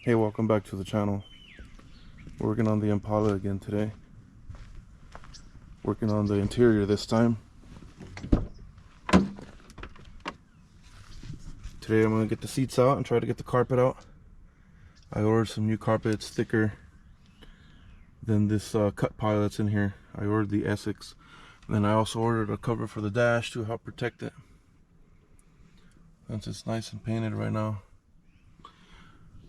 Hey, welcome back to the channel. Working on the Impala again today. Working on the interior this time. Today I'm going to get the seats out and try to get the carpet out. I ordered some new carpet. It's thicker than this cut pile that's in here. I ordered the Essex. And then I also ordered a cover for the dash to help protect it. Since it's nice and painted right now.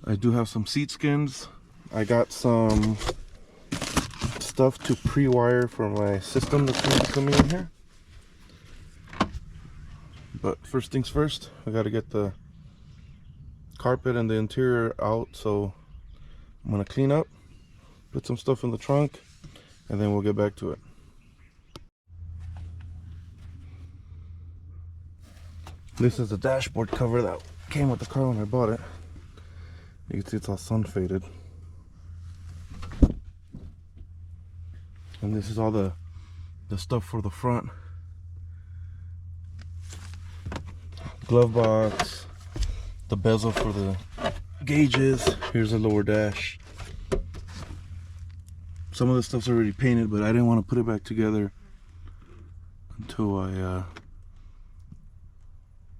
I do have some seat skins. I got some stuff to pre-wire for my system that's going to be coming in here. But first things first, I got to get the carpet and the interior out. So I'm going to clean up, put some stuff in the trunk, and then we'll get back to it. This is the dashboard cover that came with the car when I bought it. You can see it's all sun faded. And this is all the stuff for the front. Glove box, the bezel for the gauges. Here's a lower dash. Some of the stuff's already painted, but I didn't want to put it back together until I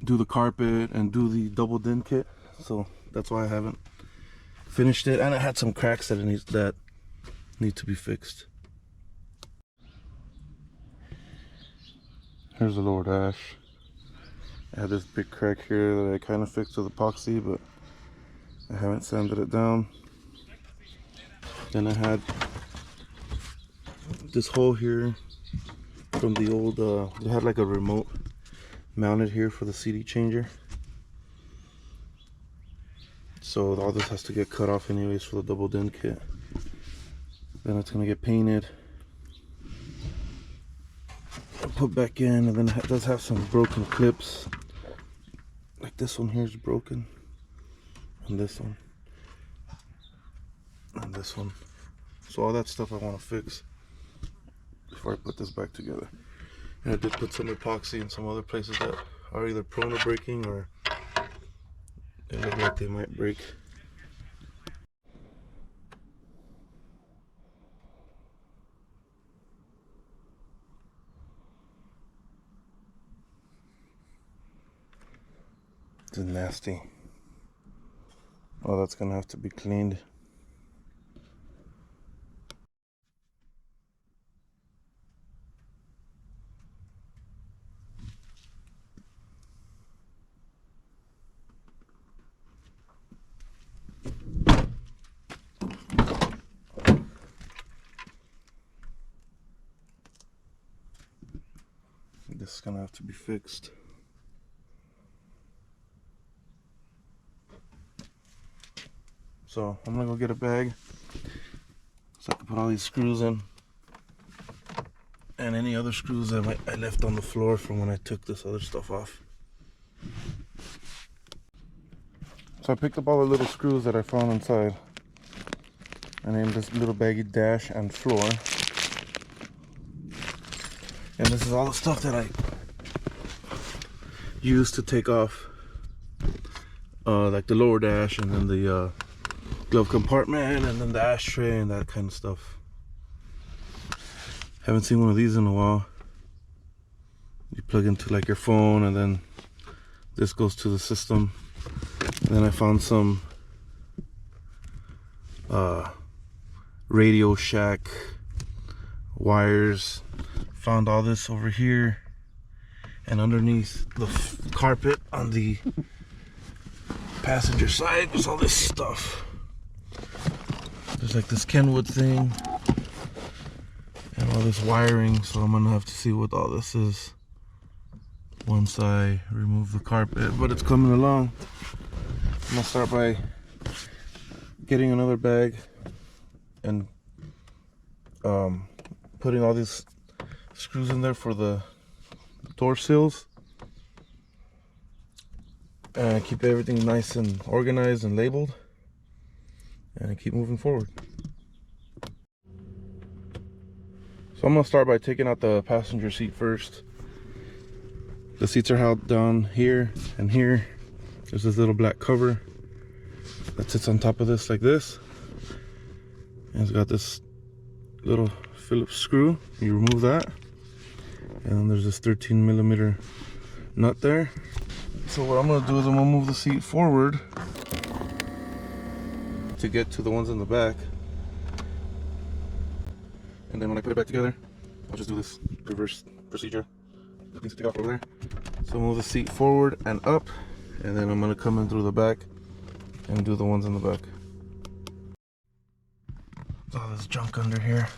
do the carpet and do the double din kit. So that's why I haven't finished it, and I had some cracks that need to be fixed. Here's the lower dash. I had this big crack here that I kind of fixed with epoxy, but I haven't sanded it down. Then I had this hole here from the old, it had like a remote mounted here for the CD changer. So all this has to get cut off anyways for the double din kit. Then it's gonna get painted and put back in, and then it does have some broken clips. Like this one here is broken, and this one, and this one. So all that stuff I want to fix before I put this back together. And I did put some epoxy in some other places that are either prone to breaking or they look like they might break. It's nasty. Oh, that's gonna have to be cleaned. This is gonna have to be fixed. So I'm gonna go get a bag so I can put all these screws in, and any other screws I left on the floor from when I took this other stuff off. So I picked up all the little screws that I found inside. I named this little baggie dash and floor. And this is all the stuff that I used to take off, like the lower dash, and then the glove compartment, and then the ashtray, and that kind of stuff. Haven't seen one of these in a while. You plug into like your phone, and then this goes to the system. And then I found some Radio Shack wires. Found all this over here, and underneath the carpet on the passenger side was all this stuff. There's like this Kenwood thing and all this wiring, so I'm gonna have to see what all this is once I remove the carpet, but it's coming along. I'm gonna start by getting another bag and putting all these screws in there for the door sills, and keep everything nice and organized and labeled, and keep moving forward. So I'm gonna start by taking out the passenger seat first. The seats are held down here and here. There's this little black cover. that sits on top of this like this. And it's got this little Phillips screw. You remove that, and then there's this 13mm nut there. So what I'm gonna do is I'm gonna move the seat forward to get to the ones in the back, and then when I put it back together, I'll just do this reverse procedure. It needs to take off over there. So move the seat forward and up, and then I'm gonna come in through the back and do the ones in the back. All this junk under here.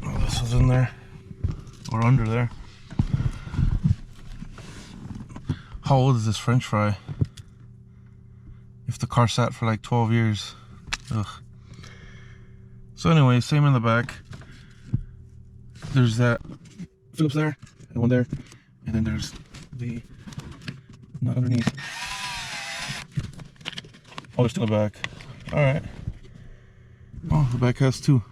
All this is in there, or under there. How old is this French fry? If the car sat for like 12 years. Ugh. So anyway, same in the back. There's that Phillips there, and one there, and then there's the nut underneath. Oh, there's two in the back. Alright. Oh, the back has two.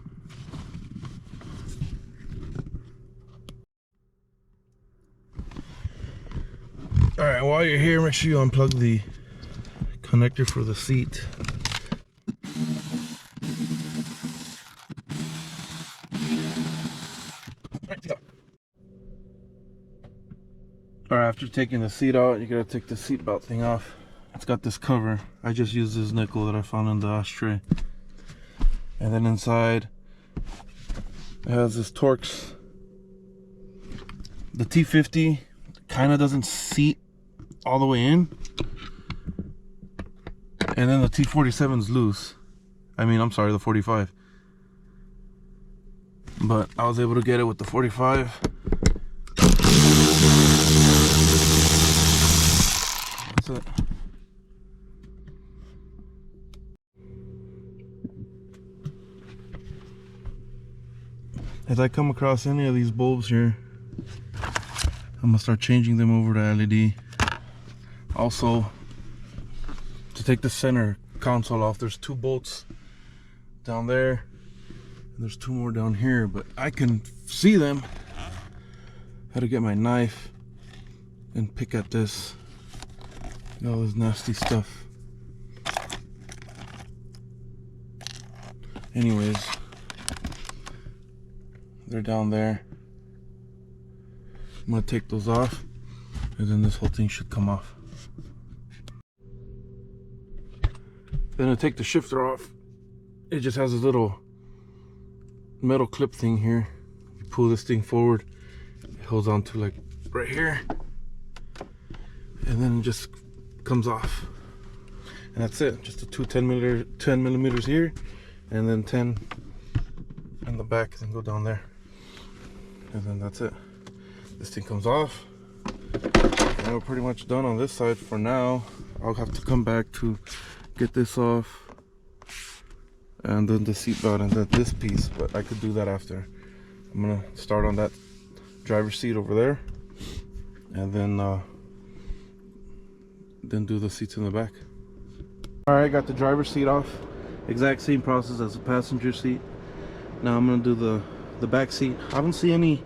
Alright, while you're here, make sure you unplug the connector for the seat. Alright, after taking the seat out, you gotta take the seat belt thing off. It's got this cover. I just used this nickel that I found in the ashtray. And then inside, it has this Torx. The T50 kind of doesn't seat all the way in. And then the T47's loose. I'm sorry, the 45. But I was able to get it with the 45. That's it. As I come across any of these bulbs here, I'm gonna start changing them over to LED. Also, to take the center console off, there's 2 bolts down there, and there's 2 more down here, but I can see them. I had to get my knife and pick at this. All this nasty stuff. Anyways, they're down there. I'm gonna take those off, and then this whole thing should come off. Then I take the shifter off. It just has a little metal clip thing here. You pull this thing forward, it holds on to like right here, and then it just comes off. And that's it. Just a 10 millimeters here, and then 10 in the back, then go down there, and then that's it. This thing comes off, and we're pretty much done on this side for now. I'll have to come back to get this off, and then the seatbelt, and then this piece, but I could do that after. I'm gonna start on that driver's seat over there, and then do the seats in the back. All right, got the driver's seat off. Exact same process as the passenger seat. Now I'm gonna do the back seat. I don't see any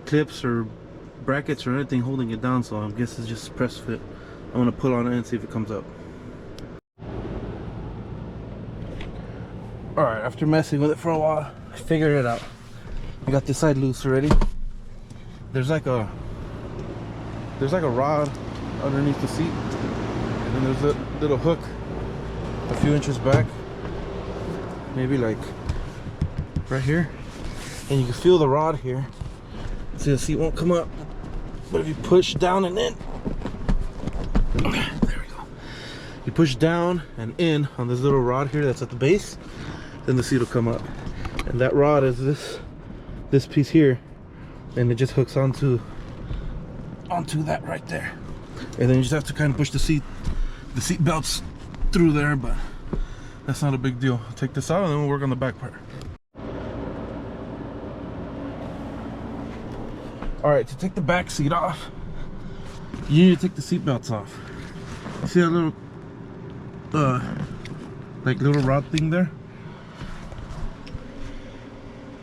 clips or brackets or anything holding it down, so I guess it's just press fit. I'm gonna pull on it and see if it comes up. All right, after messing with it for a while, I figured it out. I got this side loose already. There's like a rod underneath the seat, and then there's a little hook a few inches back, maybe like right here, and you can feel the rod here. See, the seat won't come up, but if you push down and in, there we go. You push down and in on this little rod here that's at the base, then the seat will come up. And that rod is this piece here, and it just hooks onto that right there. And then you just have to kind of push the seat belts through there, but that's not a big deal. I'll take this out and then we'll work on the back part. All right, to take the back seat off, you need to take the seat belts off. You see that little like little rod thing there?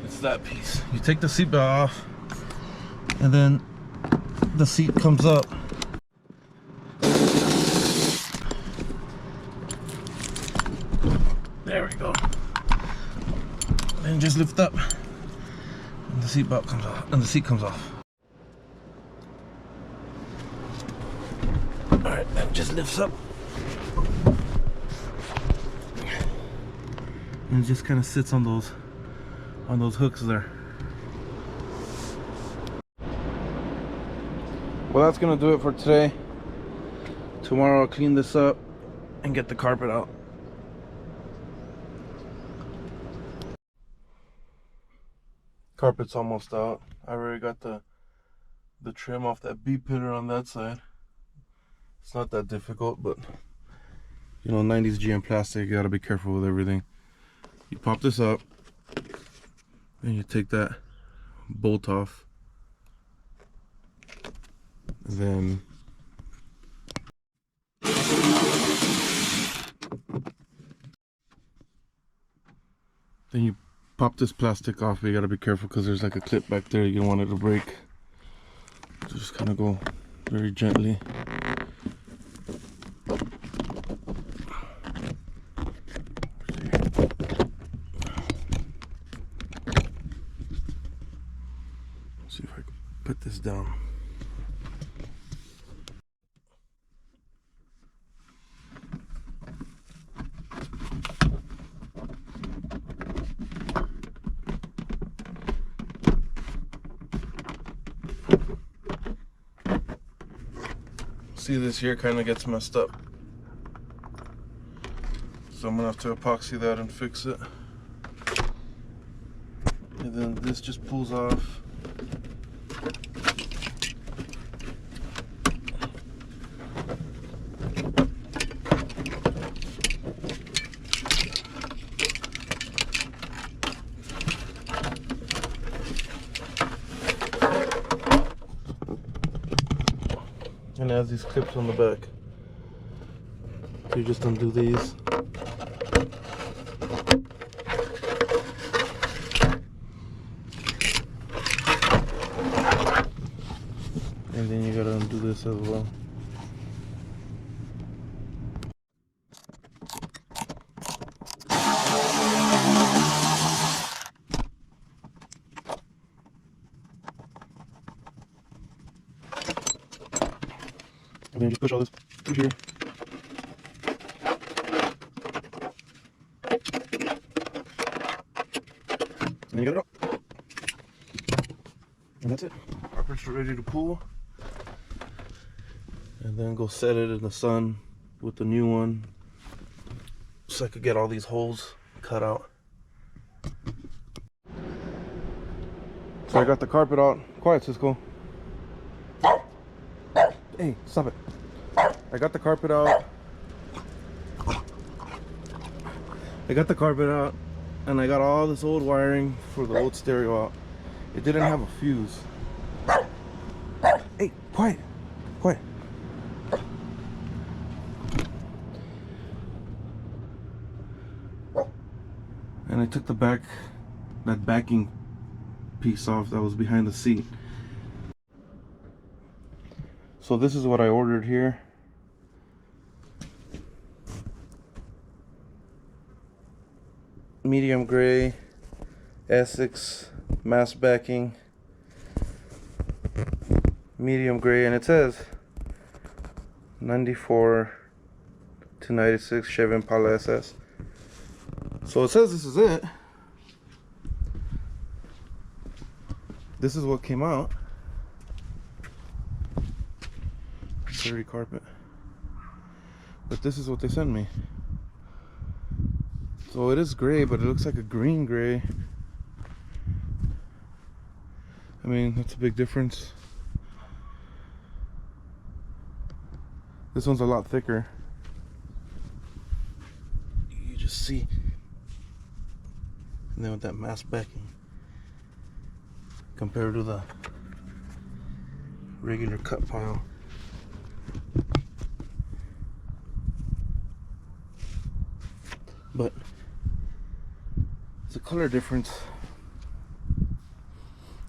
It's that piece. You take the seat belt off, and then the seat comes up. There we go. And just lift up, and the seat belt comes off, and the seat comes off. All right, and just lifts up, and it just kind of sits on those hooks there. Well, that's gonna do it for today. Tomorrow I'll clean this up and get the carpet out. Carpet's almost out. I already got the trim off that B pillar on that side. It's not that difficult, but you know, 90s GM plastic, you gotta be careful with everything. You pop this up and you take that bolt off, then you pop this plastic off. You gotta be careful because there's like a clip back there. You don't want it to break. So just kind of go very gently. See if I can put this down. See, this here kind of gets messed up, so I'm gonna have to epoxy that and fix it. And then this just pulls off. And it has these clips on the back. So you just undo these. And then you gotta undo this as well. And then just push all this through here. And you got it up. And that's it. Carpet's ready to pull. And then go set it in the sun with the new one, so I could get all these holes cut out. So I got the carpet out. Quiet, Cisco. Hey, stop it. I got the carpet out. And I got all this old wiring for the old stereo out. It didn't have a fuse. Hey, quiet. Quiet. And I took that backing piece off that was behind the seat. So this is what I ordered here. Medium gray, Essex, mass backing, medium gray, and it says 94 to 96 Chevy Impala SS. So it says this is it. This is what came out. Dirty carpet. But this is what they sent me. So it is gray, but it looks like a green gray. I mean, that's a big difference. This one's a lot thicker. You just see. And then with that mass backing, compared to the regular cut pile. But it's a color difference.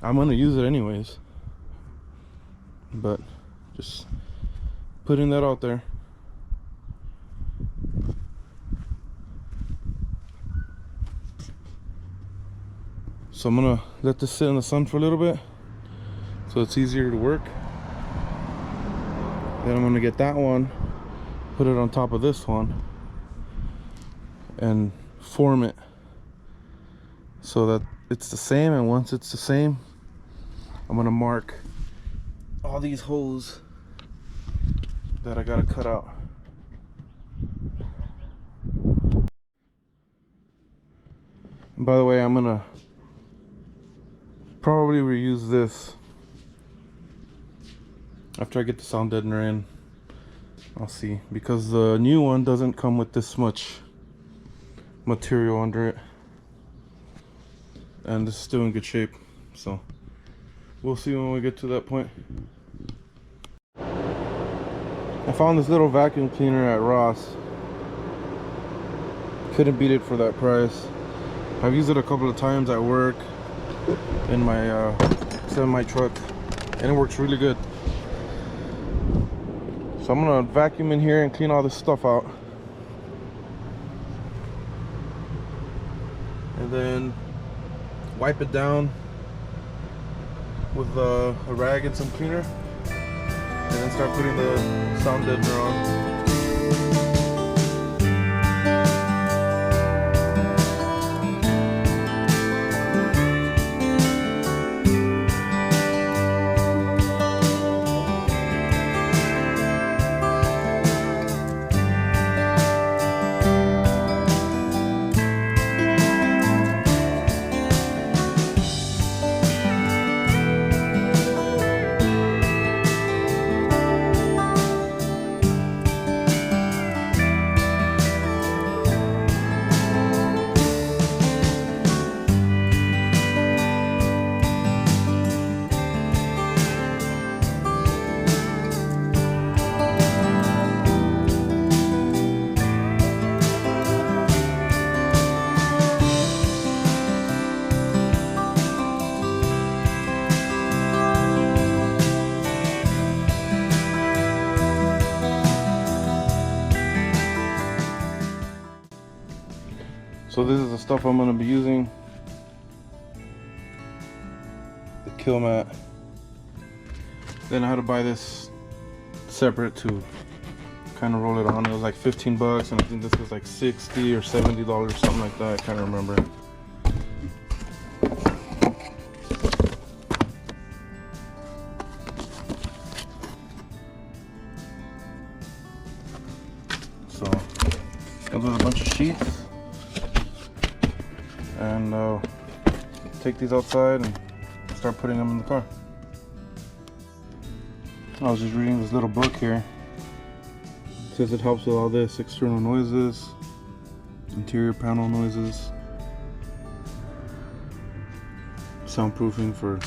I'm gonna use it anyways. but just putting that out there. So I'm gonna let this sit in the sun for a little bit so it's easier to work. Then I'm gonna get that one, put it on top of this one, and form it so that it's the same. And once it's the same, I'm gonna mark all these holes that I gotta cut out. And by the way, I'm gonna probably reuse this after I get the sound deadener in. I'll see, because the new one doesn't come with this much material under it, and this is still in good shape, so we'll see when we get to that point. I found this little vacuum cleaner at Ross. Couldn't beat it for that price. I've used it a couple of times at work in my semi truck, and it works really good. So I'm gonna vacuum in here and clean all this stuff out, and then wipe it down with a rag and some cleaner, and then start putting the sound deadener on. So this is the stuff I'm going to be using. The Kilmat. Then I had to buy this separate to kind of roll it on. It was like 15 bucks, and I think this was like $60 or $70, something like that. I can't remember. So comes with a bunch of sheets. And take these outside and start putting them in the car. I was just reading this little book here. It says it helps with all this: external noises, interior panel noises, soundproofing for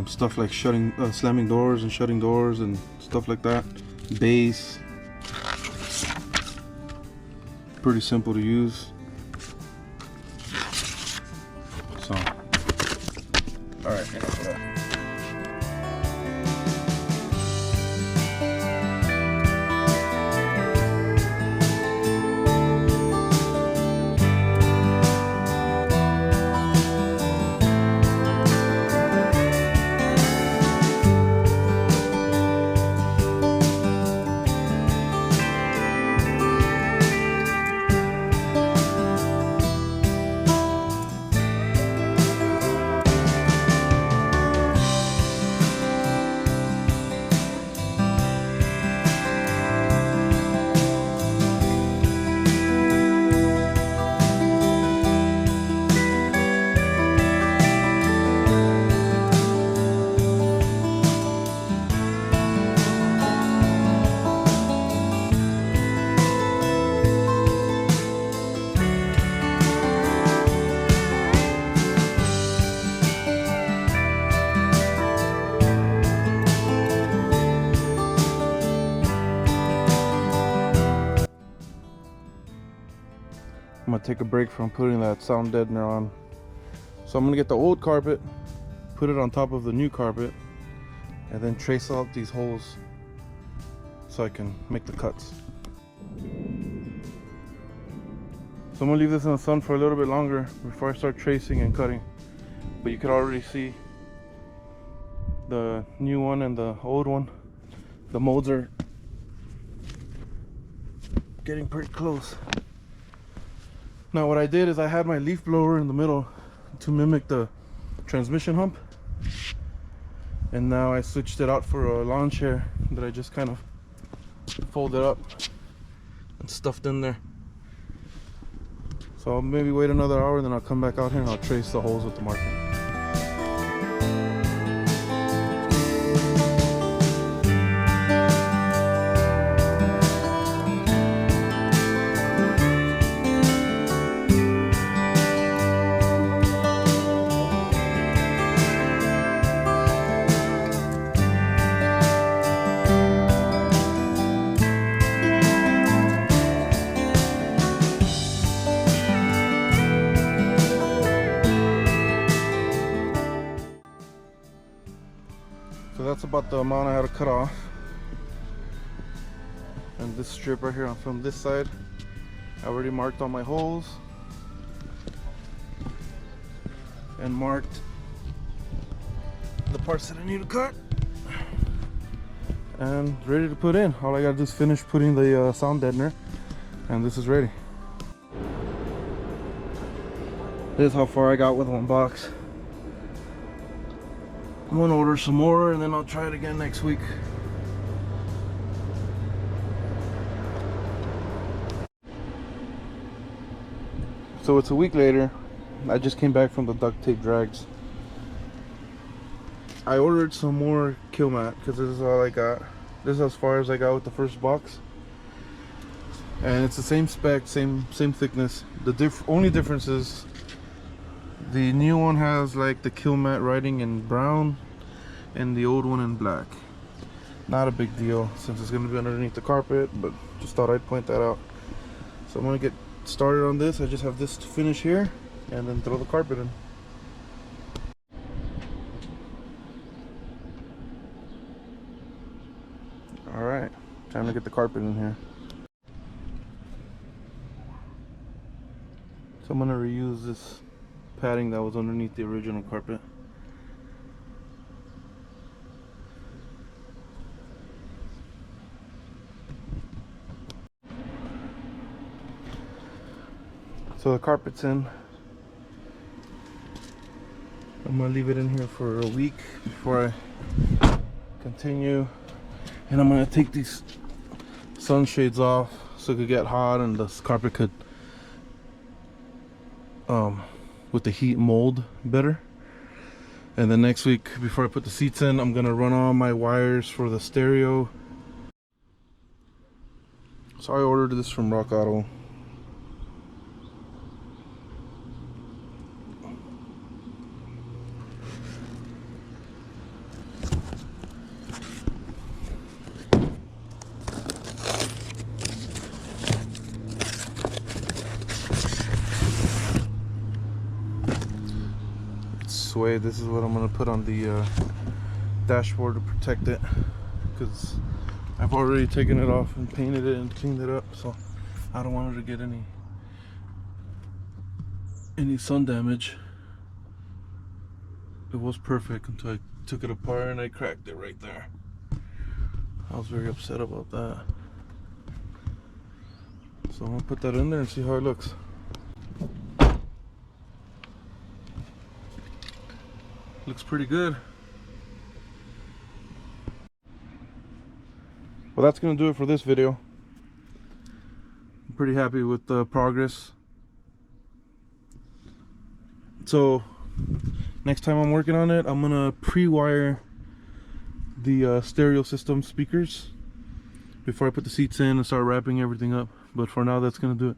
stuff like slamming doors and shutting doors and stuff like that. Bass. Pretty simple to use. So, alright, enough of that. I'm gonna take a break from putting that sound deadener on. So I'm gonna get the old carpet, put it on top of the new carpet, and then trace out these holes so I can make the cuts. So I'm gonna leave this in the sun for a little bit longer before I start tracing and cutting. But you can already see the new one and the old one. The molds are getting pretty close. Now what I did is I had my leaf blower in the middle to mimic the transmission hump. And now I switched it out for a lawn chair that I just kind of folded up and stuffed in there. So I'll maybe wait another hour, then I'll come back out here and I'll trace the holes with the marker. So that's about the amount I had to cut off. And this strip right here from this side, I already marked all my holes and marked the parts that I need to cut and ready to put in. All I gotta do is finish putting the sound deadener, and this is ready. This is how far I got with one box. I'm gonna order some more and then I'll try it again next week. So it's a week later. I just came back from the duct tape drags. I ordered some more Kilmat because this is all I got. This is as far as I got with the first box. And it's the same spec, same thickness. The only difference is the new one has like the Kilmat writing in brown and the old one in black. Not a big deal since it's going to be underneath the carpet, but just thought I'd point that out. So I'm going to get started on this. I just have this to finish here and then throw the carpet in. Alright, time to get the carpet in here. So I'm going to reuse this padding that was underneath the original carpet. So the carpet's in. I'm gonna leave it in here for a week before I continue, and I'm gonna take these sunshades off so it could get hot and this carpet could with the heat mold better. And then next week, before I put the seats in, I'm gonna run all my wires for the stereo. So I ordered this from Rock Auto. Suede. This is what I'm going to put on the dashboard to protect it, because I've already taken it off and painted it and cleaned it up, so I don't want it to get any sun damage. It was perfect until I took it apart and I cracked it right there. I was very upset about that. So I'm going to put that in there and see how it looks. Looks pretty good. Well, that's gonna do it for this video. I'm pretty happy with the progress. So next time I'm working on it, I'm gonna pre-wire the stereo system speakers before I put the seats in and start wrapping everything up. But for now, that's gonna do it.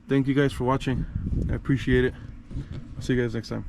Thank you guys for watching. I appreciate it. I'll see you guys next time.